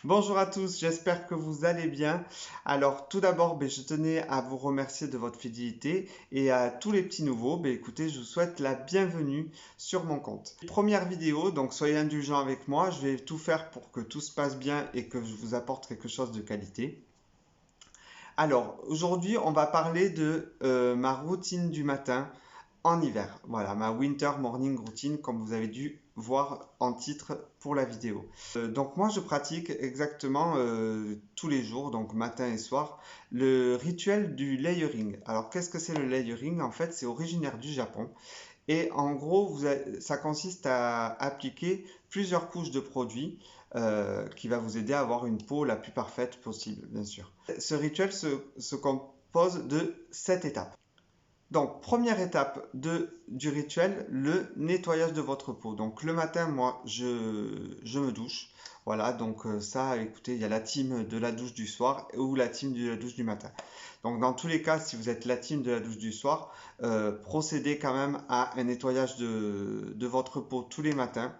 Bonjour à tous, j'espère que vous allez bien. Alors tout d'abord, je tenais à vous remercier de votre fidélité et à tous les petits nouveaux, écoutez, je vous souhaite la bienvenue sur mon compte. Première vidéo, donc soyez indulgents avec moi, je vais tout faire pour que tout se passe bien et que je vous apporte quelque chose de qualité. Alors aujourd'hui, on va parler de ma routine du matin en hiver. Voilà, ma winter morning routine, comme vous avez dû voir en titre pour la vidéo. Donc moi, je pratique exactement tous les jours, donc matin et soir, le rituel du layering. Alors qu'est-ce que c'est le layering? En fait, c'est originaire du Japon. Et en gros, ça consiste à appliquer plusieurs couches de produits qui va vous aider à avoir une peau la plus parfaite possible, bien sûr. Ce rituel se compose de 7 étapes. Donc, première étape du rituel, le nettoyage de votre peau. Donc, le matin, moi, je me douche. Voilà, donc ça, écoutez, il y a la team de la douche du soir ou la team de la douche du matin. Donc, dans tous les cas, si vous êtes la team de la douche du soir, procédez quand même à un nettoyage de votre peau tous les matins.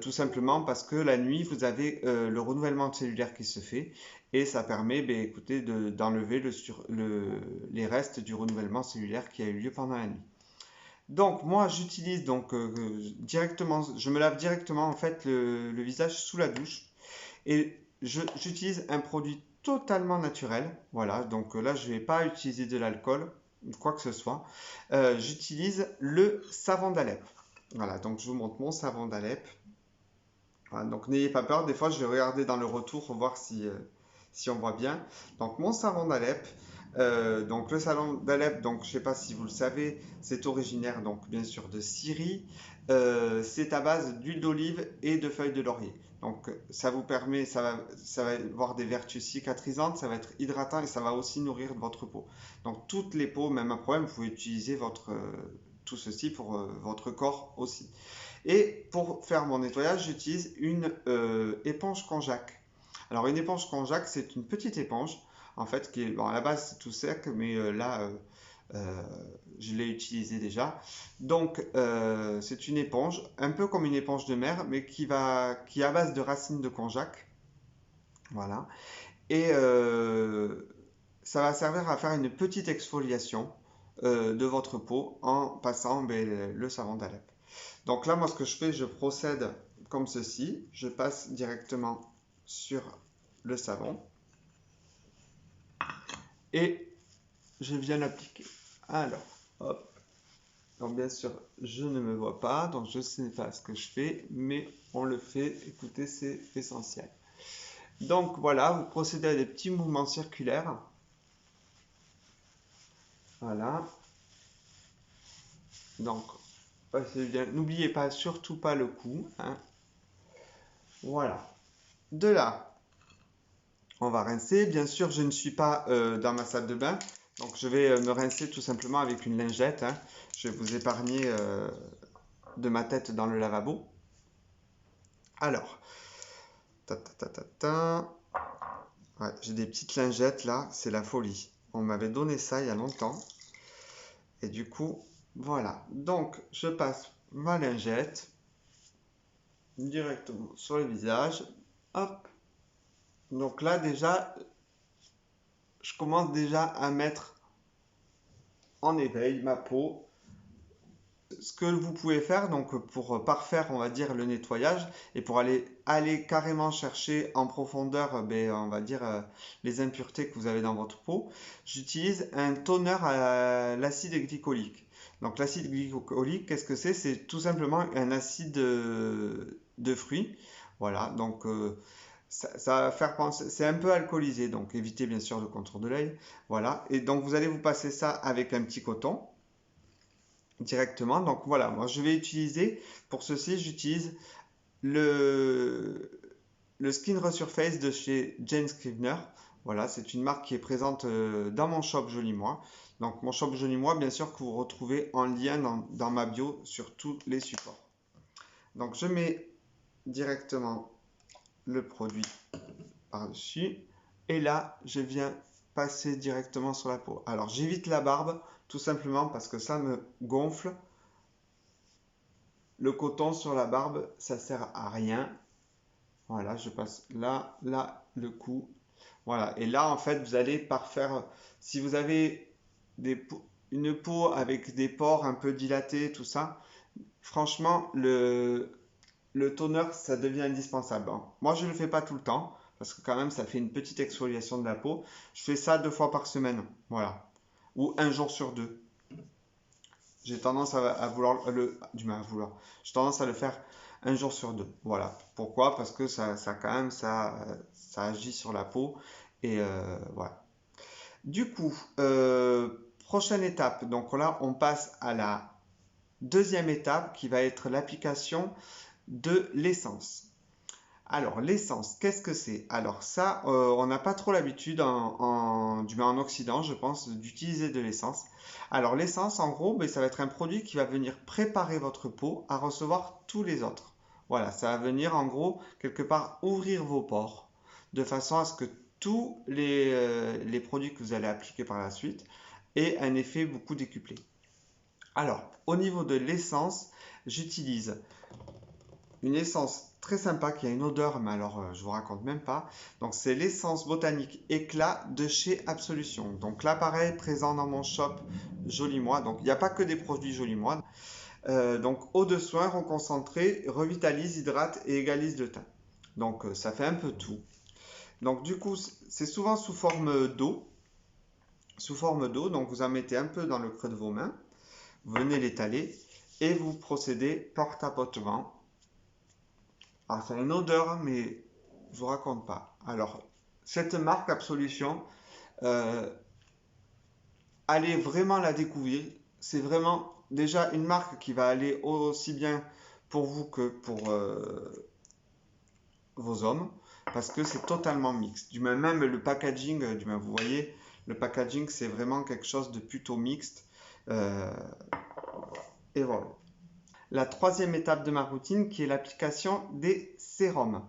Tout simplement parce que la nuit, vous avez le renouvellement cellulaire qui se fait et ça permet, écoutez, d'enlever les restes du renouvellement cellulaire qui a eu lieu pendant la nuit. Donc moi j'utilise donc directement, je me lave directement en fait le visage sous la douche et j'utilise un produit totalement naturel. Voilà, donc là je ne vais pas utiliser de l'alcool ou quoi que ce soit. J'utilise le savon d'Alep. Voilà, donc je vous montre mon savon d'Alep. Voilà, donc n'ayez pas peur, des fois je vais regarder dans le retour pour voir si on voit bien. Donc mon savon d'Alep, donc le savon d'Alep, donc je ne sais pas si vous le savez, c'est originaire donc bien sûr de Syrie. C'est à base d'huile d'olive et de feuilles de laurier. Donc ça vous permet, ça va avoir des vertus cicatrisantes, ça va être hydratant et ça va aussi nourrir votre peau. Donc toutes les peaux, même un problème, vous pouvez utiliser tout ceci pour votre corps aussi. Et pour faire mon nettoyage, j'utilise une éponge konjac. Alors une éponge konjac, c'est une petite éponge, en fait, qui est, bon, à la base c'est tout sec, mais euh, je l'ai utilisé déjà. Donc c'est une éponge, un peu comme une éponge de mer, mais qui est à base de racines de konjac. Voilà. Et ça va servir à faire une petite exfoliation de votre peau en passant le savon d'Alep. Donc là, moi, ce que je fais, je procède comme ceci. Je passe directement sur le savon et je viens l'appliquer. Alors, hop. Donc bien sûr, je ne me vois pas, donc je ne sais pas ce que je fais, mais on le fait. Écoutez, c'est essentiel. Donc voilà, vous procédez à des petits mouvements circulaires. Voilà. Donc, n'oubliez pas, surtout pas le cou, hein. Voilà. De là, on va rincer. Bien sûr, je ne suis pas dans ma salle de bain. Donc, je vais me rincer tout simplement avec une lingette, hein. Je vais vous épargner de ma tête dans le lavabo. Alors, ta, ta, ta, ta, ta. Ouais, j'ai des petites lingettes là, c'est la folie. On m'avait donné ça il y a longtemps. Et du coup, voilà. Donc, je passe ma lingette directement sur le visage. Hop. Donc là, déjà, je commence déjà à mettre en éveil ma peau. Ce que vous pouvez faire, donc pour parfaire, on va dire, le nettoyage et pour aller carrément chercher en profondeur, on va dire, les impuretés que vous avez dans votre peau, j'utilise un toner à l'acide glycolique. Donc l'acide glycolique, qu'est-ce que c'est? C'est tout simplement un acide de fruits. Voilà, donc ça va faire penser, c'est un peu alcoolisé, donc évitez bien sûr le contour de l'œil. Voilà, et donc vous allez vous passer ça avec un petit coton directement. Donc voilà, moi je vais utiliser, pour ceci, j'utilise le, le Skin Resurface de chez Jane Scrivener. Voilà, c'est une marque qui est présente dans mon shop Joli Moi. Donc mon shop Joli Moi, bien sûr, que vous retrouvez en lien dans ma bio sur tous les supports. Donc je mets directement le produit par-dessus. Et là, je viens passer directement sur la peau. Alors j'évite la barbe, tout simplement parce que ça me gonfle. Le coton sur la barbe, ça sert à rien. Voilà, je passe là, là, le cou. Voilà, et là, en fait, vous allez parfaire. Si vous avez une peau avec des pores un peu dilatés, tout ça, franchement, le toner, ça devient indispensable, hein. Moi, je ne le fais pas tout le temps, parce que quand même, ça fait une petite exfoliation de la peau. Je fais ça 2 fois par semaine, voilà. Ou un jour sur deux. J'ai tendance à vouloir du mal à vouloir. J'ai tendance à le faire un jour sur deux. Voilà. Pourquoi? Parce que ça quand même, ça agit sur la peau. Et voilà. Du coup, prochaine étape. Donc là, on passe à la deuxième étape qui va être l'application de l'essence. Alors, l'essence, qu'est-ce que c'est? Alors ça, on n'a pas trop l'habitude du moins en Occident, je pense, d'utiliser de l'essence. Alors l'essence, en gros, ben, ça va être un produit qui va venir préparer votre peau à recevoir tous les autres. Voilà, ça va venir en gros quelque part ouvrir vos pores de façon à ce que tous les produits que vous allez appliquer par la suite aient un effet beaucoup décuplé. Alors, au niveau de l'essence, j'utilise une essence très sympa qui a une odeur, mais alors je vous raconte même pas. Donc c'est l'essence botanique éclat de chez Absolution. Donc là pareil, présent dans mon shop Joli Moi. Donc il n'y a pas que des produits Joli Moi. Donc eau de soin reconcentrée, revitalise, hydrate et égalise le teint. Donc ça fait un peu tout. Donc du coup c'est souvent sous forme d'eau. Sous forme d'eau, donc vous en mettez un peu dans le creux de vos mains. Vous venez l'étaler et vous procédez porte-à-potement. Alors, ça a une odeur, mais je vous raconte pas. Alors, cette marque Absolution, euh, allez vraiment la découvrir. C'est vraiment déjà une marque qui va aller aussi bien pour vous que pour vos hommes, parce que c'est totalement mixte. Du même le packaging, du même vous voyez, le packaging c'est vraiment quelque chose de plutôt mixte. Euh, et voilà. La troisième étape de ma routine qui est l'application des sérums.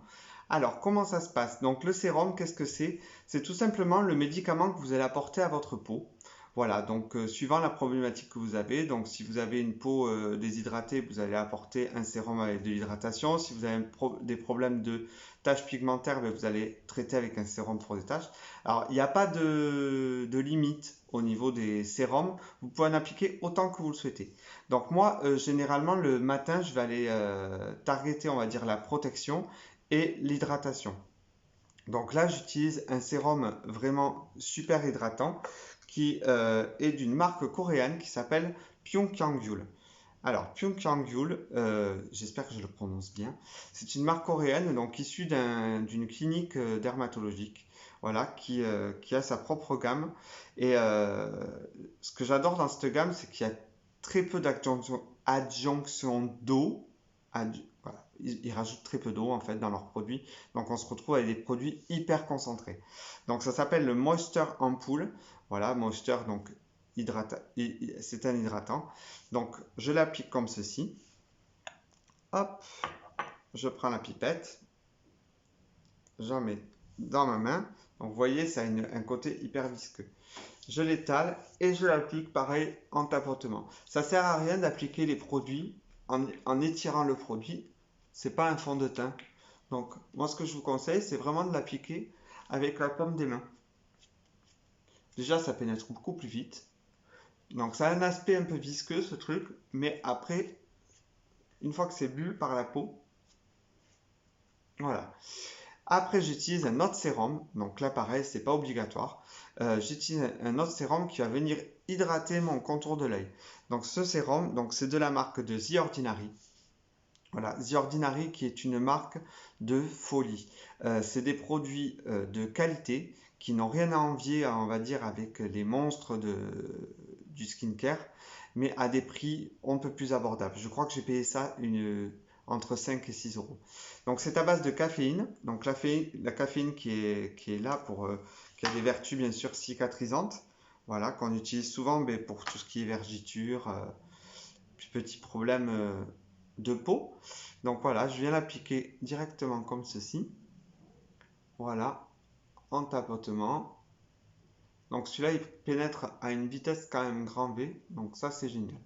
Alors, comment ça se passe? Donc, le sérum, qu'est-ce que c'est? C'est tout simplement le médicament que vous allez apporter à votre peau. Voilà, donc suivant la problématique que vous avez, donc si vous avez une peau déshydratée, vous allez apporter un sérum avec de l'hydratation. Si vous avez des problèmes de taches pigmentaires, ben, vous allez traiter avec un sérum pour des taches. Alors, il n'y a pas de limite au niveau des sérums. Vous pouvez en appliquer autant que vous le souhaitez. Donc moi, généralement, le matin, je vais aller targeter, on va dire, la protection et l'hydratation. Donc là, j'utilise un sérum vraiment super hydratant qui est d'une marque coréenne qui s'appelle Pyongyangul. Alors, Pyongyangul, j'espère que je le prononce bien, c'est une marque coréenne donc issue d'une clinique dermatologique. Voilà, qui a sa propre gamme. Et ce que j'adore dans cette gamme, c'est qu'il y a très peu d'adjonction d'eau. Voilà, ils rajoutent très peu d'eau en fait dans leurs produits. Donc on se retrouve avec des produits hyper concentrés. Donc ça s'appelle le Moisture Ampoule. Voilà, Moisture, donc c'est un hydratant. Donc je l'applique comme ceci. Hop, je prends la pipette. J'en mets dans ma main. Donc vous voyez, ça a un côté hyper visqueux. Je l'étale et je l'applique pareil en tapotement. Ça sert à rien d'appliquer les produits en étirant le produit. C'est pas un fond de teint. Donc moi ce que je vous conseille, c'est vraiment de l'appliquer avec la paume des mains. Déjà ça pénètre beaucoup plus vite. Donc ça a un aspect un peu visqueux ce truc, mais après, une fois que c'est bu par la peau, voilà. Après, j'utilise un autre sérum. Donc là, pareil, c'est pas obligatoire. J'utilise un autre sérum qui va venir hydrater mon contour de l'œil. Donc ce sérum, donc c'est de la marque de The Ordinary. Voilà, The Ordinary qui est une marque de folie. C'est des produits de qualité qui n'ont rien à envier, on va dire, avec les monstres du skincare, mais à des prix un peu plus abordables. Je crois que j'ai payé ça entre 5 et 6 euros. Donc c'est à base de caféine. Donc la caféine qui est là qui a des vertus bien sûr cicatrisantes. Voilà, qu'on utilise souvent mais pour tout ce qui est vergeture, petits problèmes de peau. Donc voilà, je viens l'appliquer directement comme ceci. Voilà, en tapotement. Donc celui-là, il pénètre à une vitesse quand même grand V. Donc ça, c'est génial.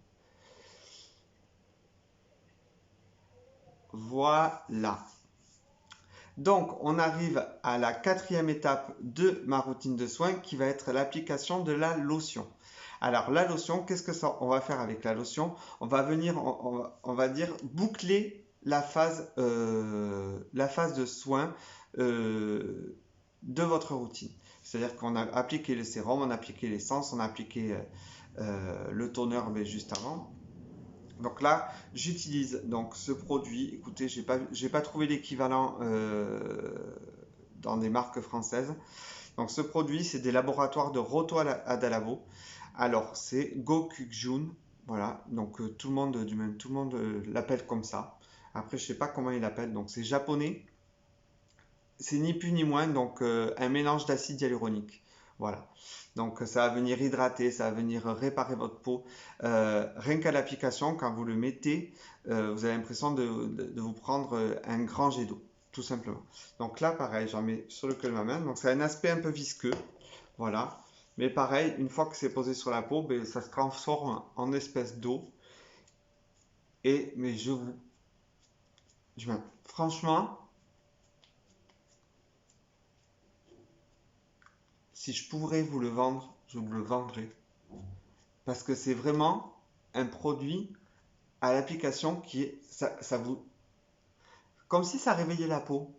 Voilà. Donc, on arrive à la quatrième étape de ma routine de soins qui va être l'application de la lotion. Alors, la lotion, qu'est-ce que ça, on va faire avec la lotion? On va venir, on va dire, boucler la phase de soin de votre routine. C'est-à-dire qu'on a appliqué le sérum, on a appliqué l'essence, on a appliqué le toner juste avant. Donc là, j'utilise donc ce produit. Écoutez, j'ai pas trouvé l'équivalent dans des marques françaises. Donc ce produit, c'est des laboratoires de Roto Adalabo. Alors c'est Gokujun, voilà. Donc tout le monde l'appelle comme ça. Après, je sais pas comment il l'appelle. Donc c'est japonais. C'est ni plus ni moins donc un mélange d'acide hyaluronique. Voilà. Donc ça va venir hydrater, ça va venir réparer votre peau. Rien qu'à l'application, quand vous le mettez, vous avez l'impression de vous prendre un grand jet d'eau, tout simplement. Donc là, pareil, j'en mets sur le col de ma main. Donc ça a un aspect un peu visqueux. Voilà. Mais pareil, une fois que c'est posé sur la peau, ben, ça se transforme en espèce d'eau. Mais franchement, si je pourrais vous le vendre, je vous le vendrais. Parce que c'est vraiment un produit à l'application qui est, ça vous, comme si ça réveillait la peau,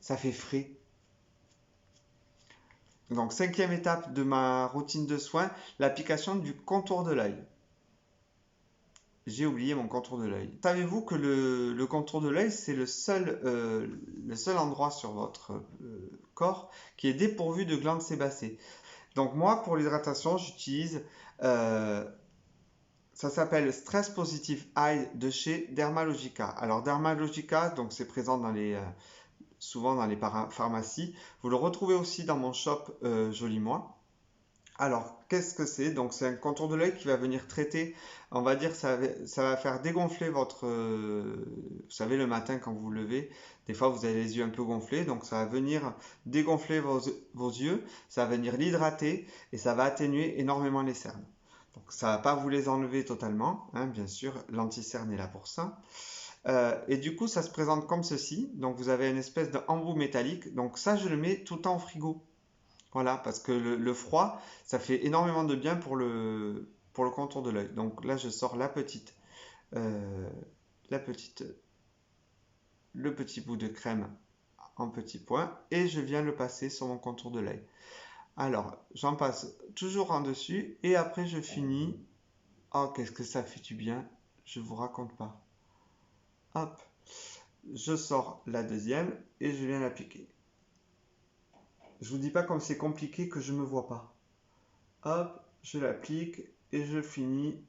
ça fait frais. Donc, cinquième étape de ma routine de soins, l'application du contour de l'œil. J'ai oublié mon contour de l'œil. Savez-vous que le contour de l'œil, c'est le seul endroit sur votre corps qui est dépourvu de glandes sébacées. Donc moi, pour l'hydratation, j'utilise, ça s'appelle Stress Positive Eye de chez Dermalogica. Alors Dermalogica, donc c'est présent souvent dans les pharmacies. Vous le retrouvez aussi dans mon shop Joli Moi. Alors, qu'est-ce que c'est? Donc, c'est un contour de l'œil qui va venir traiter, on va dire, ça va faire dégonfler votre... vous savez, le matin, quand vous vous levez, des fois, vous avez les yeux un peu gonflés. Donc, ça va venir dégonfler vos yeux, ça va venir l'hydrater et ça va atténuer énormément les cernes. Donc, ça ne va pas vous les enlever totalement, hein, bien sûr, l'anti-cerne est là pour ça. Et du coup, ça se présente comme ceci. Donc, vous avez une espèce d'embout métallique. Donc, ça, je le mets tout le temps au frigo. Voilà, parce que le froid, ça fait énormément de bien pour le contour de l'œil. Donc là, je sors euh, le petit bout de crème en petits points et je viens le passer sur mon contour de l'œil. Alors, j'en passe toujours en dessus et après je finis. Oh, qu'est-ce que ça fait du bien, je vous raconte pas. Hop, je sors la deuxième et je viens l'appliquer. Je vous dis pas comme c'est compliqué que je me vois pas. Hop, je l'applique et je finis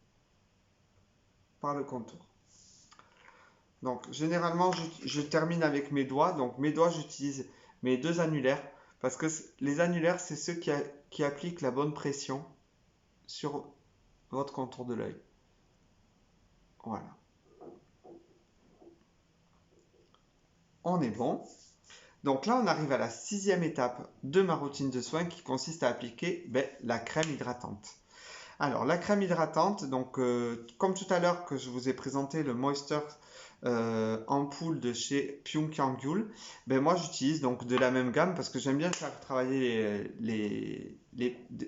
par le contour. Donc généralement je termine avec mes doigts. Donc mes doigts, j'utilise mes deux annulaires parce que les annulaires, c'est ceux qui appliquent la bonne pression sur votre contour de l'œil. Voilà. On est bon. Donc là, on arrive à la sixième étape de ma routine de soins qui consiste à appliquer la crème hydratante. Alors, la crème hydratante, donc comme tout à l'heure que je vous ai présenté le Moisture ampoule de chez Pyongyangul, moi j'utilise donc de la même gamme parce que j'aime bien faire travailler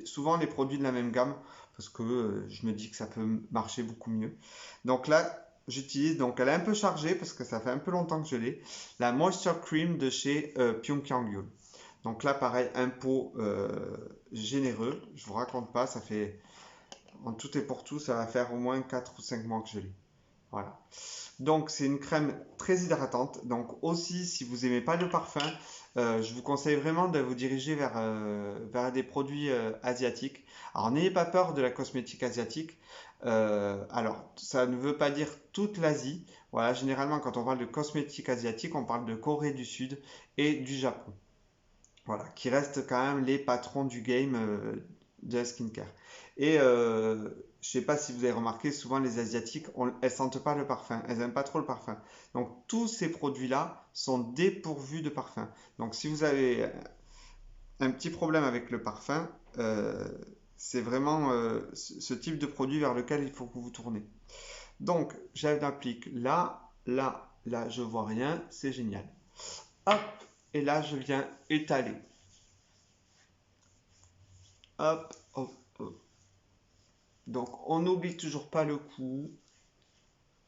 souvent les produits de la même gamme parce que je me dis que ça peut marcher beaucoup mieux. Donc là, j'utilise, donc elle est un peu chargée parce que ça fait un peu longtemps que je l'ai, la Moisture Cream de chez Pyongyangul. Donc là, pareil, un pot généreux, je vous raconte pas, ça fait en tout et pour tout, ça va faire au moins 4 ou 5 mois que je l'ai. Voilà. Donc, c'est une crème très hydratante. Donc, aussi, si vous n'aimez pas le parfum, je vous conseille vraiment de vous diriger vers des produits asiatiques. Alors, n'ayez pas peur de la cosmétique asiatique. Alors, ça ne veut pas dire toute l'Asie. Voilà, généralement, quand on parle de cosmétique asiatique, on parle de Corée du Sud et du Japon. Voilà, qui restent quand même les patrons du game de la skincare. Et je sais pas si vous avez remarqué, souvent les Asiatiques, elles sentent pas le parfum, elles n'aiment pas trop le parfum. Donc tous ces produits-là sont dépourvus de parfum. Donc si vous avez un petit problème avec le parfum, c'est vraiment ce type de produit vers lequel il faut que vous vous tournez. Donc j'applique là, là, là, je vois rien, c'est génial. Hop, et là je viens étaler. Hop, hop, hop. Donc on n'oublie toujours pas le cou.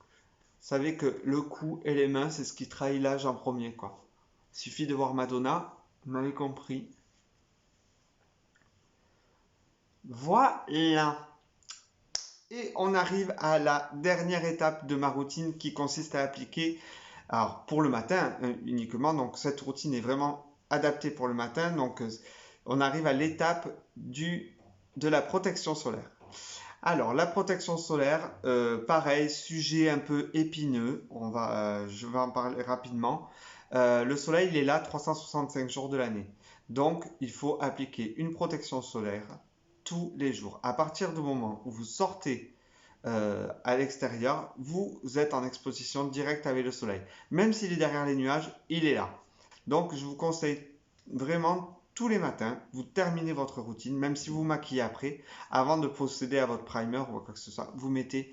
Vous savez que le cou et les mains, c'est ce qui trahit l'âge en premier, quoi. Il suffit de voir Madonna, vous m'avez compris. Voilà. Et on arrive à la dernière étape de ma routine qui consiste à appliquer, alors pour le matin uniquement, donc cette routine est vraiment adaptée pour le matin, donc on arrive à l'étape de la protection solaire. Alors la protection solaire, pareil, sujet un peu épineux, je vais en parler rapidement. Le soleil il est là 365 jours de l'année, donc il faut appliquer une protection solaire tous les jours. À partir du moment où vous sortez à l'extérieur, vous êtes en exposition directe avec le soleil. Même s'il est derrière les nuages, il est là. Donc je vous conseille vraiment tous les matins, vous terminez votre routine, même si vous vous maquillez après, avant de procéder à votre primer ou quoi que ce soit, vous mettez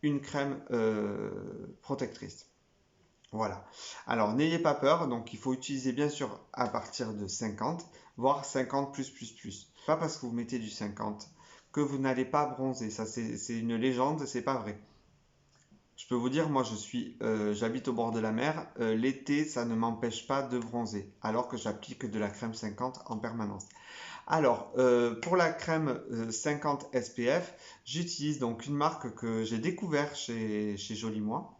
une crème protectrice. Voilà. Alors n'ayez pas peur, donc il faut utiliser bien sûr à partir de 50, voire 50 plus. Pas parce que vous mettez du 50 que vous n'allez pas bronzer. Ça c'est une légende, c'est pas vrai. Je peux vous dire, moi j'habite au bord de la mer, l'été ça ne m'empêche pas de bronzer, alors que j'applique de la crème 50 en permanence. Alors, pour la crème 50 SPF, j'utilise donc une marque que j'ai découvert chez Joli Moi,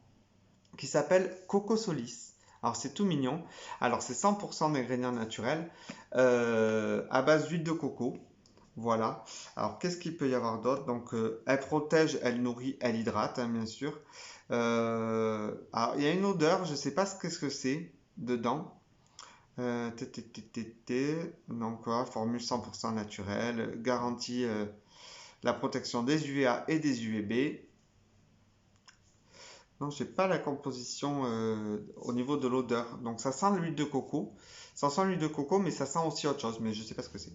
qui s'appelle Coco Solis. Alors c'est tout mignon. Alors c'est 100% d'ingrédients naturels à base d'huile de coco. Voilà. Alors qu'est-ce qu'il peut y avoir d'autre? Donc elle protège, elle nourrit, elle hydrate, hein, bien sûr. Alors il y a une odeur, je ne sais pas ce que c'est dedans. Donc quoi, formule 100% naturelle, garantit la protection des UVA et des UVB. Non, je n'ai pas la composition au niveau de l'odeur. Donc ça sent l'huile de coco. Ça sent l'huile de coco, mais ça sent aussi autre chose, mais je ne sais pas ce que c'est.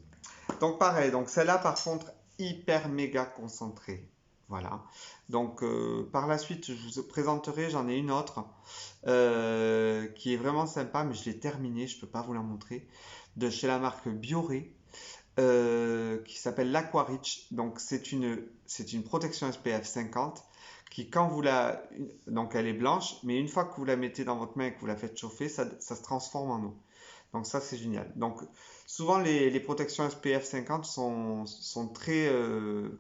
Donc pareil, donc celle-là par contre, hyper méga concentrée. Voilà. Donc par la suite, je vous présenterai, j'en ai une autre qui est vraiment sympa, mais je l'ai terminée, je ne peux pas vous la montrer, de chez la marque Bioré. Qui s'appelle l'Aquarich. Donc c'est une protection SPF 50 qui quand donc elle est blanche, mais une fois que vous la mettez dans votre main et que vous la faites chauffer, ça se transforme en eau. Donc ça c'est génial. Donc souvent les protections SPF 50 sont très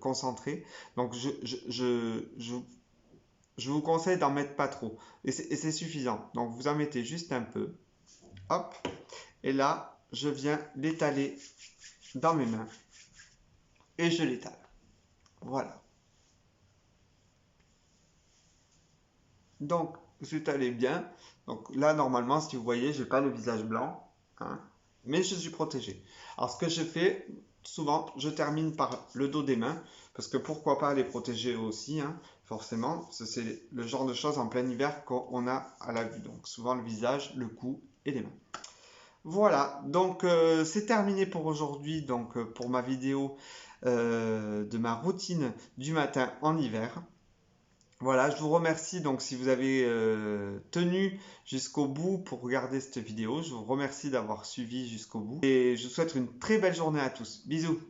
concentrées. Donc je vous conseille d'en mettre pas trop. Et c'est suffisant. Donc vous en mettez juste un peu. Hop. Et là, je viens l'étaler dans mes mains et je l'étale. Voilà. Donc, vous étalez bien. Donc là, normalement, si vous voyez, j'ai pas le visage blanc, hein, mais je suis protégé. Alors, ce que je fais, souvent, je termine par le dos des mains, parce que pourquoi pas les protéger aussi, hein, forcément. C'est le genre de choses en plein hiver qu'on a à la vue. Donc, souvent le visage, le cou et les mains. Voilà, donc c'est terminé pour aujourd'hui, donc pour ma vidéo de ma routine du matin en hiver. Voilà, je vous remercie donc si vous avez tenu jusqu'au bout pour regarder cette vidéo. Je vous remercie d'avoir suivi jusqu'au bout et je vous souhaite une très belle journée à tous. Bisous!